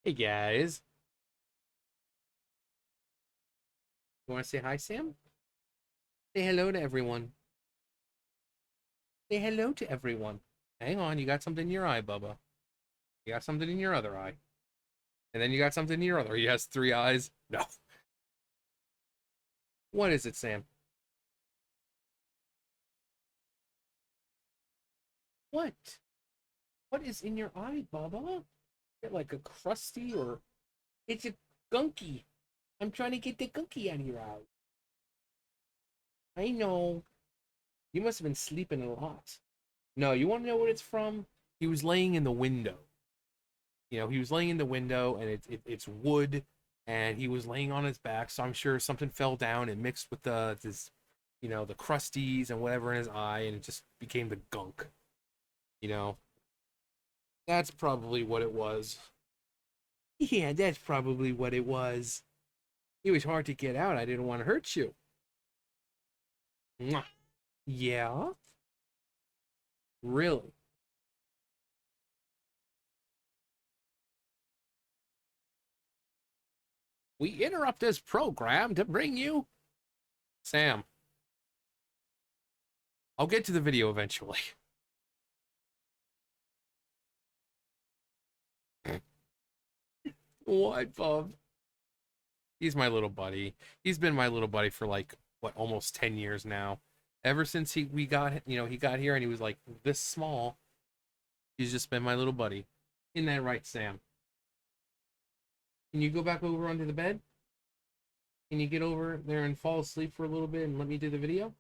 Hey guys, you want to say hi, Sam? Say hello to everyone. Say hello to everyone. Hang on, you got something in your eye, Bubba. You got something in your other eye. And then you got something in your other. He has three eyes. No. What is it, Sam? What? What is in your eye, Bubba? Is it like a crusty or it's a gunky? I'm trying to get the gunky out of your eye. I know. You must have been sleeping a lot. No, you want to know what it's from? He was laying in the window. He was laying in the window and it's wood and he was laying on his back, so I'm sure something fell down and mixed with the crusties and whatever in his eye, and it just became the gunk. You know, that's probably what it was. Yeah, that's probably what it was. It was hard to get out. I didn't want to hurt you. Mwah. Yeah, really. We interrupt this program to bring you Sam. I'll get to the video eventually. What, Bob? He's my little buddy. He's been my little buddy for like what, almost 10 years now. Ever since he got here and he was like this small, he's just been my little buddy. Isn't that right, Sam? Can you go back over onto the bed? Can you get over there and fall asleep for a little bit and let me do the video?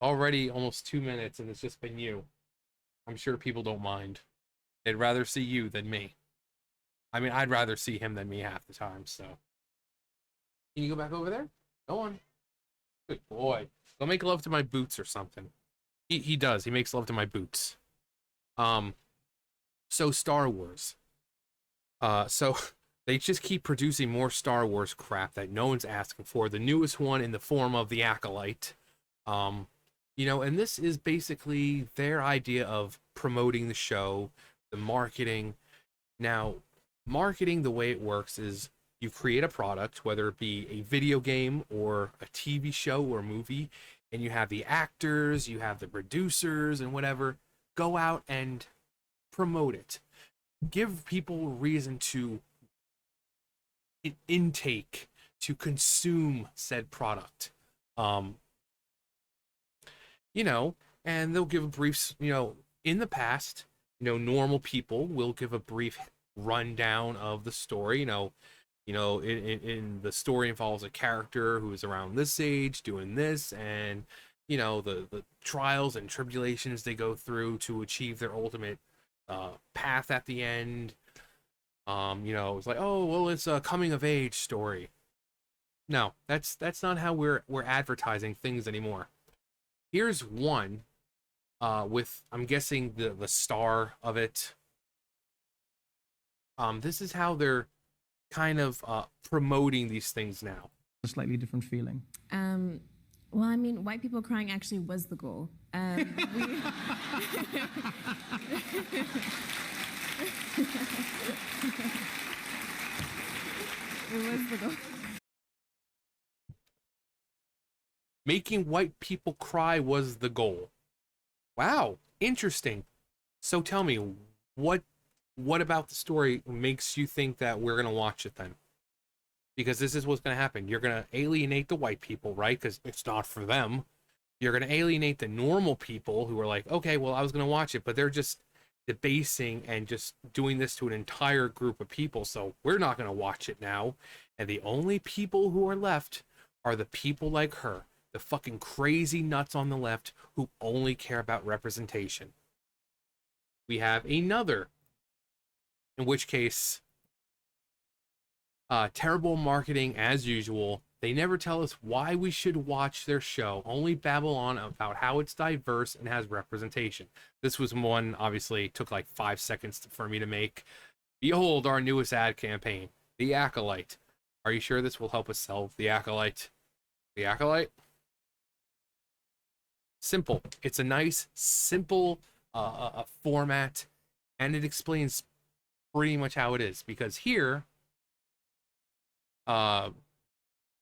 Already almost 2 minutes and it's just been you. I'm sure people don't mind. They'd rather see you than me. I mean, I'd rather see him than me half the time, so. Can you go back over there? Go on. Good boy. Go make love to my boots or something. He does. He makes love to my boots. Um, so Star Wars. So they just keep producing more Star Wars crap that no one's asking for. The newest one in the form of the Acolyte. Um, and this is basically their idea of promoting the show, the marketing. Now, marketing, the way it works is you create a product, whether it be a video game or a TV show or movie, and you have the actors, you have the producers, and whatever, go out and promote it. Give people reason to intake, to consume said product. Um, you know, and they'll give a brief, in the past, normal people will give a brief rundown of the story. In the story involves a character who is around this age doing this, and the trials and tribulations they go through to achieve their ultimate path at the end. It's like, oh well, it's a coming of age story. No, that's not how we're advertising things anymore. Here's one with, I'm guessing, the star of it. This is how they're kind of promoting these things now. A slightly different feeling. Well, I mean, white people crying actually was the goal. It was the goal. Making white people cry was the goal. Wow, interesting. So tell me, what about the story makes you think that we're gonna watch it then? Because this is what's gonna happen. You're gonna alienate the white people, right? Because it's not for them. You're gonna alienate the normal people who are like, okay, well, I was gonna watch it, but they're just debasing and just doing this to an entire group of people, so we're not gonna watch it now. And the only people who are left are the people like her, the fucking crazy nuts on the left who only care about representation. We have another, in which case, terrible marketing as usual. They never tell us why we should watch their show, only babble on about how it's diverse and has representation. This was one, obviously, took like 5 seconds for me to make. Behold our newest ad campaign, The Acolyte. Are you sure this will help us sell The Acolyte? The Acolyte? Simple. It's a nice, simple format, and it explains pretty much how it is. Because here, uh,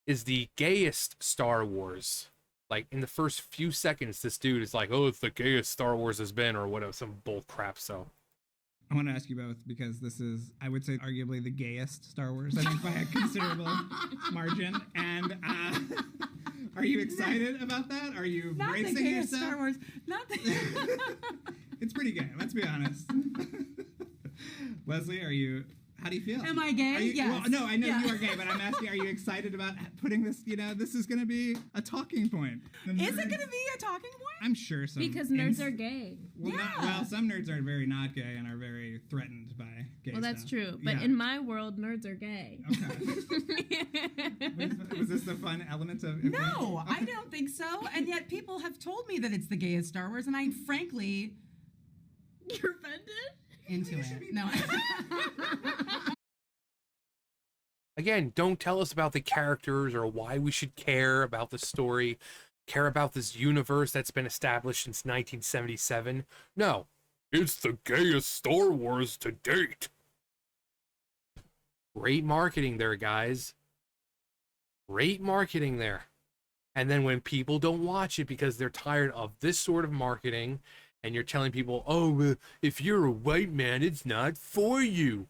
is the gayest Star Wars. Like in the first few seconds, this dude is like, "Oh, it's the gayest Star Wars has been," or whatever, some bull crap. So I want to ask you both because this is, I would say, arguably the gayest Star Wars. I think by a considerable margin. And are you excited about that? Are you Not the bracing gayest yourself? Star Wars. Not the. It's pretty gay. Let's be honest. Leslie, are you? How do you feel? Am I gay? Are you, Yes. Well, no, I know Yeah. you are gay, but I'm asking, are you excited about putting this? You know, this is going to be a talking point. Is it going to be a talking point? I'm sure some. Because nerds are gay. Well, Yeah. well, some nerds are very not gay and are very threatened by gay Well, that's stuff. true. But Yeah. in my world, nerds are gay. Okay. Was this the fun element of? No, I don't think so. And yet people have told me that it's the gayest Star Wars, and I'm frankly You're offended? into it. No. again, don't tell us about the characters or why we should care about the story, care about this universe that's been established since 1977. No, it's the gayest Star Wars to date. Great marketing there, guys. Great marketing there. And then when people don't watch it because they're tired of this sort of marketing, and you're telling people, oh, if you're a white man, it's not for you.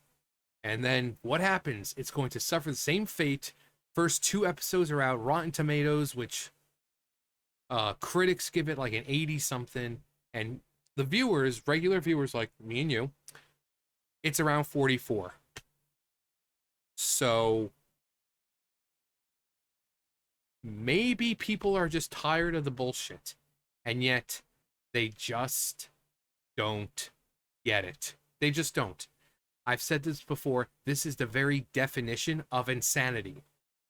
And then what happens? It's going to suffer the same fate. First 2 episodes are out, Rotten Tomatoes, which critics give it like an 80 something, and the viewers, regular viewers like me and you, it's around 44. So maybe people are just tired of the bullshit, and yet they just don't get it. They just don't. I've said this before. This is the very definition of insanity.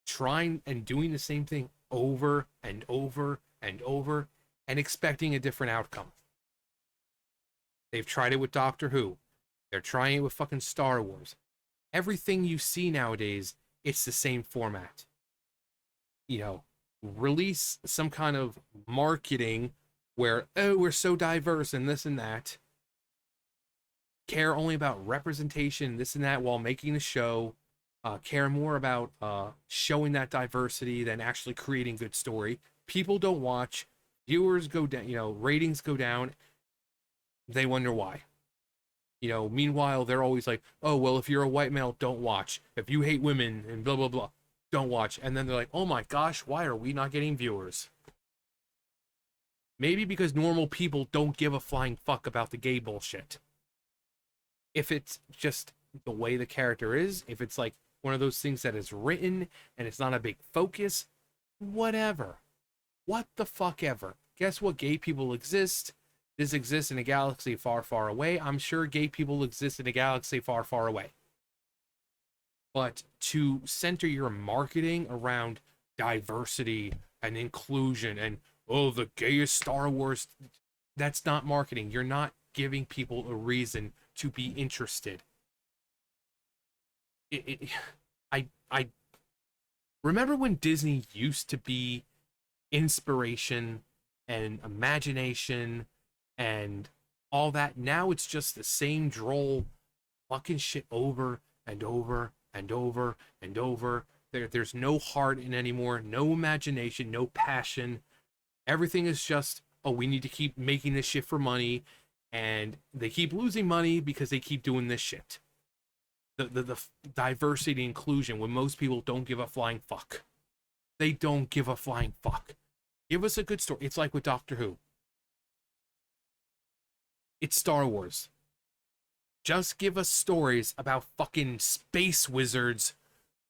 Trying and doing the same thing over and over and over and expecting a different outcome. They've tried it with Doctor Who. They're trying it with fucking Star Wars. Everything you see nowadays, it's the same format. You know, release some kind of marketing where, oh, we're so diverse and this and that. Care only about representation, this and that, while making the show. Care more about showing that diversity than actually creating good story. People don't watch. Viewers go down. You know, ratings go down. They wonder why. You know, meanwhile, they're always like, oh, well, if you're a white male, don't watch. If you hate women and blah, blah, blah, don't watch. And then they're like, oh my gosh, why are we not getting viewers? Maybe because normal people don't give a flying fuck about the gay bullshit. If it's just the way the character is, if it's like one of those things that is written and it's not a big focus, whatever. What the fuck ever. Guess what? Gay people exist. This exists in a galaxy far, far away. I'm sure gay people exist in a galaxy far, far away. But to center your marketing around diversity and inclusion and, oh, the gayest Star Wars, that's not marketing. You're not giving people a reason to be interested. I remember when Disney used to be inspiration and imagination and all that. Now it's just the same droll fucking shit over and over and over and over. There's no heart in anymore, no imagination, no passion. Everything is just, oh, we need to keep making this shit for money, and they keep losing money because they keep doing this shit. The diversity and inclusion, when most people don't give a flying fuck. They don't give a flying fuck. Give us a good story. It's like with Doctor Who. It's Star Wars. Just give us stories about fucking space wizards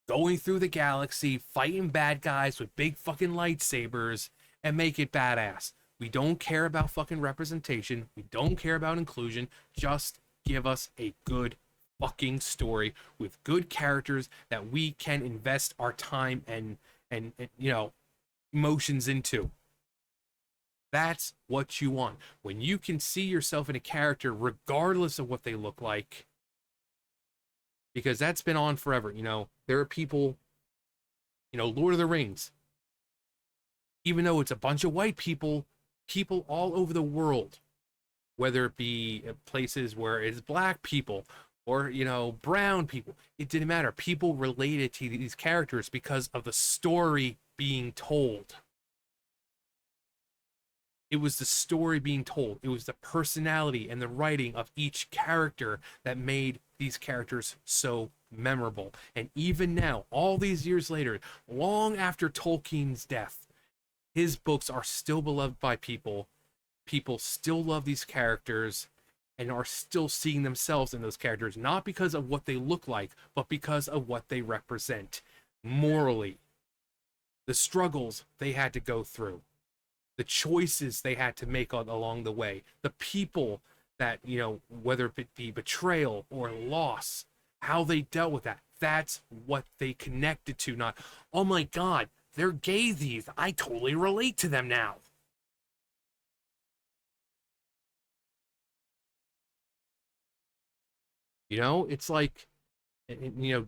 going through the galaxy, fighting bad guys with big fucking lightsabers, and make it badass. We don't care about fucking representation. We don't care about inclusion. Just give us a good fucking story with good characters that we can invest our time and you know, emotions into. That's what you want. When you can see yourself in a character regardless of what they look like. Because that's been on forever. You know, there are people, you know, Lord of the Rings. Even though it's a bunch of white people, people all over the world, whether it be places where it's black people, or, you know, brown people. It didn't matter. People related to these characters because of the story being told. It was the story being told. It was the personality and the writing of each character that made these characters so memorable. And even now, all these years later, long after Tolkien's death, his books are still beloved by people. People still love these characters and are still seeing themselves in those characters, not because of what they look like, but because of what they represent morally. The struggles they had to go through, the choices they had to make along the way, the people that, you know, whether it be betrayal or loss, how they dealt with that. That's what they connected to, not, oh my God, they're gay thieves. I totally relate to them now. You know, it's like, you know,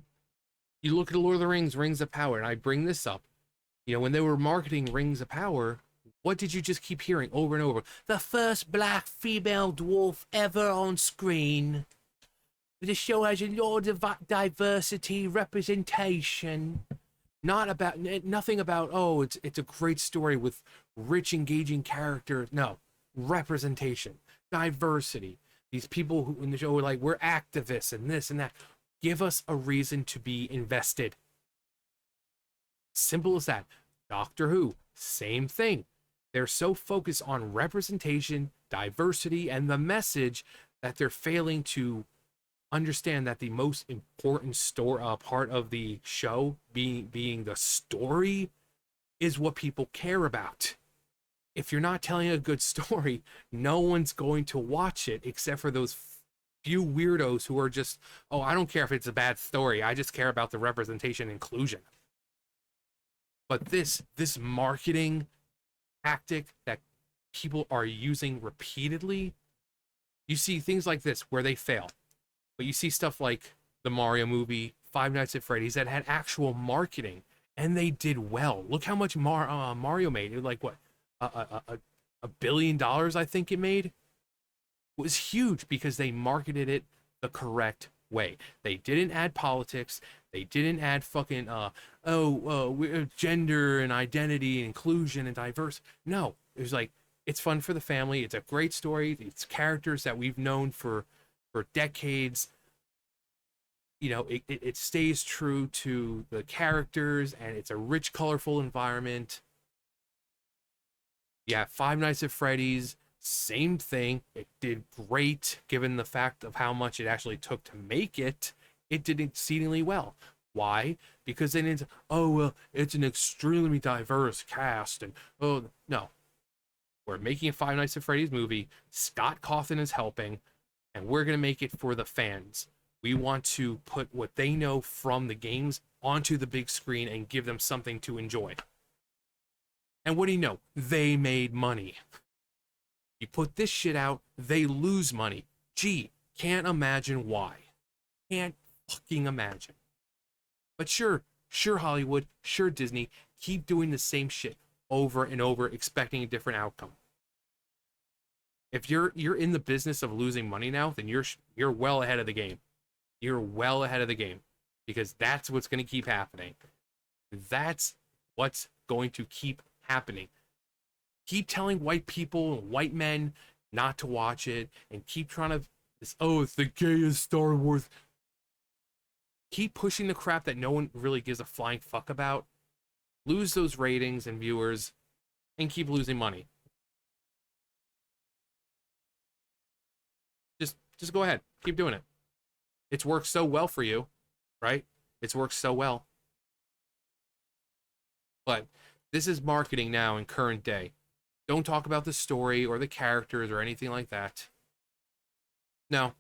you look at Lord of the Rings, Rings of Power, and I bring this up. You know, when they were marketing Rings of Power, what did you just keep hearing over and over? The first black female dwarf ever on screen. The show has a lot of diversity, representation. Not about, nothing about, oh, it's a great story with rich, engaging characters. No, representation, diversity. These people who in the show are like, we're activists and this and that. Give us a reason to be invested. Simple as that. Doctor Who, same thing. They're so focused on representation, diversity, and the message that they're failing to understand that the most important part of the show, being the story, is what people care about. If you're not telling a good story, no one's going to watch it except for those few weirdos who are just, oh, I don't care if it's a bad story. I just care about the representation and inclusion. But this marketing tactic that people are using repeatedly, you see things like this where they fail. But you see stuff like the Mario movie, Five Nights at Freddy's, that had actual marketing, and they did well. Look how much Mario made. It was like, what, $1 billion, I think it made. It was huge because they marketed it the correct way. They didn't add politics. They didn't add fucking gender and identity and inclusion and diverse. No, it was like, it's fun for the family. It's a great story. It's characters that we've known for decades. You know, it stays true to the characters, and it's a rich, colorful environment. Yeah, Five Nights at Freddy's, same thing. It did great given the fact of how much it actually took to make it. It did exceedingly well. Why? Because then it's, oh, well, it's an extremely diverse cast, and oh, no. We're making a Five Nights at Freddy's movie. Scott Cawthon is helping, and we're going to make it for the fans. We want to put what they know from the games onto the big screen and give them something to enjoy. And what do you know? They made money. You put this shit out, they lose money. Gee, can't imagine why. Can't fucking imagine. But sure Hollywood, sure Disney, keep doing the same shit over and over, expecting a different outcome. If you're in the business of losing money now, then you're well ahead of the game. You're well ahead of the game, because that's what's going to keep happening. That's what's going to keep happening. Keep telling white people and white men not to watch it, and keep trying to, oh, it's the gayest Star Wars. Keep pushing the crap that no one really gives a flying fuck about. Lose those ratings and viewers, and keep losing money. Just go ahead. Keep doing it. It's worked so well for you, right? It's worked so well. But this is marketing now in current day. Don't talk about the story or the characters or anything like that. No.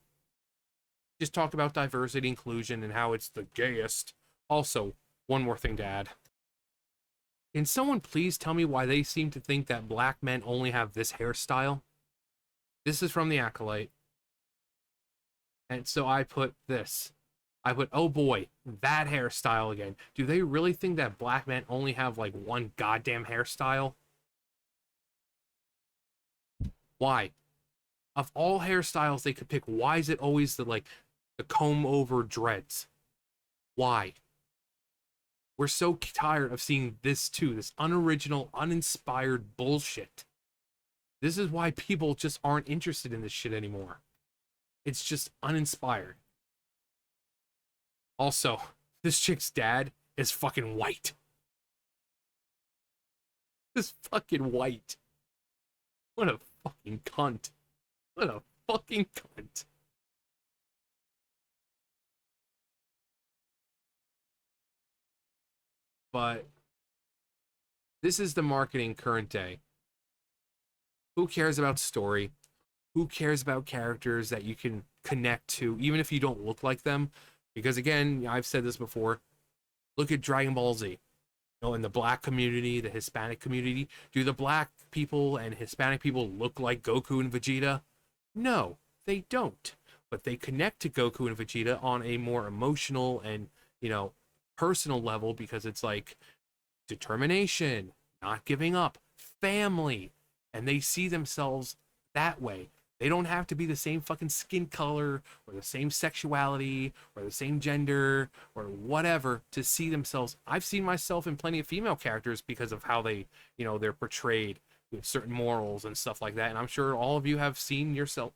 Just talk about diversity, inclusion, and how it's the gayest. Also, one more thing to add. Can someone please tell me why they seem to think that black men only have this hairstyle? This is from the Acolyte. And so I put this. I put, oh boy, that hairstyle again. Do they really think that black men only have like one goddamn hairstyle? Why? Of all hairstyles they could pick, why is it always the like the comb over dreads. Why? We're so tired of seeing this too, this unoriginal, uninspired bullshit. This is why people just aren't interested in this shit anymore. It's just uninspired. Also, this chick's dad is fucking white. This fucking white. What a fucking cunt. What a fucking cunt. But this is the marketing current day. Who cares about story? Who cares about characters that you can connect to, even if you don't look like them? Because again, I've said this before. Look at Dragon Ball Z. You know, in the black community, the Hispanic community, do the black people and Hispanic people look like Goku and Vegeta? No, they don't. But they connect to Goku and Vegeta on a more emotional and, you know, personal level because it's like determination, not giving up, family, and they see themselves that way. They don't have to be the same fucking skin color or the same sexuality or the same gender or whatever to see themselves. I've seen myself in plenty of female characters because of how they, you know, they're portrayed with certain morals and stuff like that. And I'm sure all of you have seen yourself.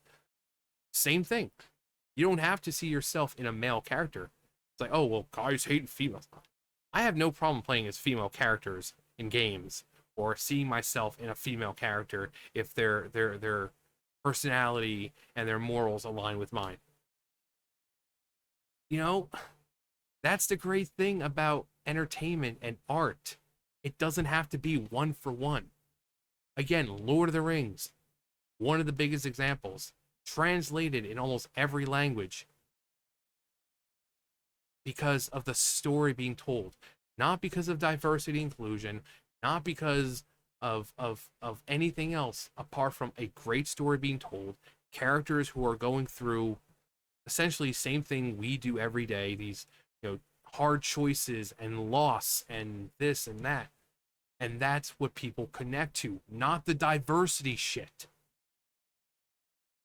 Same thing. You don't have to see yourself in a male character. It's like, oh, well, guys hate females. I have no problem playing as female characters in games or seeing myself in a female character if their personality and their morals align with mine. You know, that's the great thing about entertainment and art. It doesn't have to be one for one. Again, Lord of the Rings, one of the biggest examples, translated in almost every language because of the story being told, not because of diversity inclusion, not because of anything else apart from a great story being told, characters who are going through essentially same thing we do every day, these, you know, hard choices and loss and this and that. And that's what people connect to, not the diversity shit.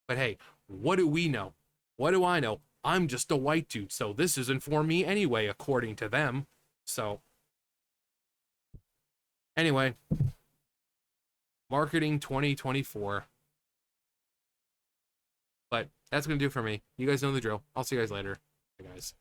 But hey, what do we know? What do I know? I'm just a white dude, so this isn't for me anyway, according to them. So, anyway, marketing 2024. But that's going to do it for me. You guys know the drill. I'll see you guys later. Bye, guys.